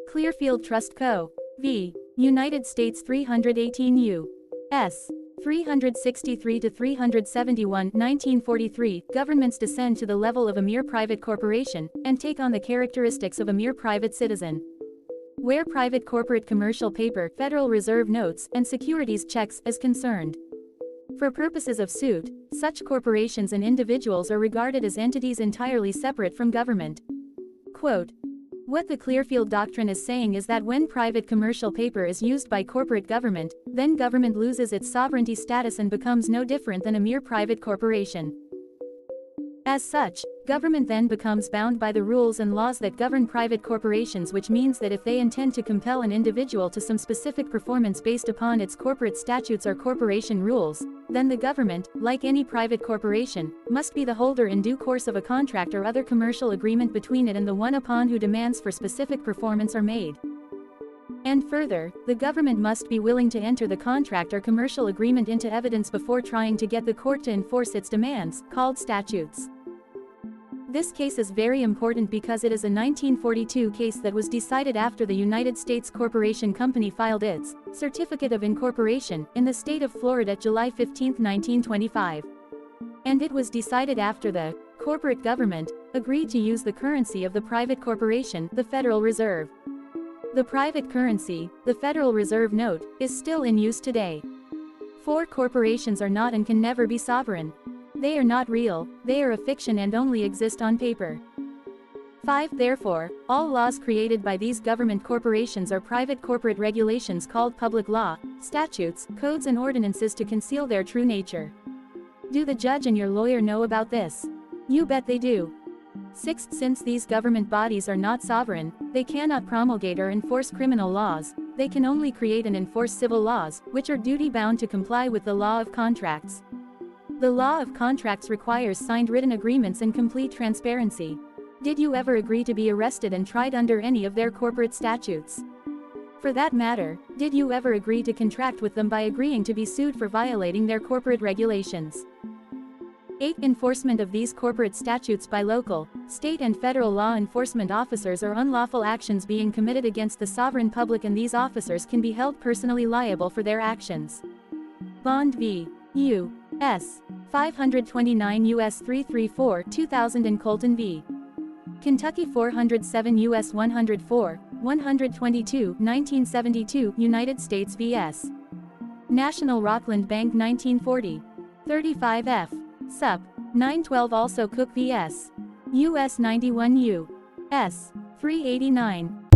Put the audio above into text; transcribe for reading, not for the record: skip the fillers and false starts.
Clearfield Trust Co. v. United States 318 U.S. 363 to 371, 1943. Governments descend to the level of a mere private corporation and take on the characteristics of a mere private citizen. Where private corporate commercial paper, Federal Reserve notes, and securities checks is concerned. For purposes of suit, such corporations and individuals are regarded as entities entirely separate from government. Quote, "What the Clearfield Doctrine is saying is that when private commercial paper is used by corporate government, then government loses its sovereignty status and becomes no different than a mere private corporation. As such, government then becomes bound by the rules and laws that govern private corporations, which means that if they intend to compel an individual to some specific performance based upon its corporate statutes or corporation rules, then the government, like any private corporation, must be the holder in due course of a contract or other commercial agreement between it and the one upon whom demands for specific performance are made. And further, the government must be willing to enter the contract or commercial agreement into evidence before trying to get the court to enforce its demands, called statutes. This case is very important because it is a 1942 case that was decided after the United States Corporation Company filed its Certificate of Incorporation in the state of Florida July 15, 1925. And it was decided after the corporate government agreed to use the currency of the private corporation, the Federal Reserve. The private currency, the Federal Reserve note, is still in use today. For corporations are not and can never be sovereign. They are not real, they are a fiction and only exist on paper. 5. Therefore, all laws created by these government corporations are private corporate regulations called public law, statutes, codes and ordinances to conceal their true nature. Do the judge and your lawyer know about this? You bet they do. 6. Since these government bodies are not sovereign, they cannot promulgate or enforce criminal laws, they can only create and enforce civil laws, which are duty-bound to comply with the law of contracts. The law of contracts requires signed written agreements and complete transparency. Did you ever agree to be arrested and tried under any of their corporate statutes? For that matter, did you ever agree to contract with them by agreeing to be sued for violating their corporate regulations? 8. Enforcement of these corporate statutes by local, state and federal law enforcement officers or unlawful actions being committed against the sovereign public, and these officers can be held personally liable for their actions. Bond v. U.S. 529 U.S. 334 2000 and Colton v. Kentucky 407 U.S. 104, 122 1972 United States v.S. National Rockland Bank 1940. 35 F. Sup. 912 Also Cook v.S. U.S. 91 U.S. 389.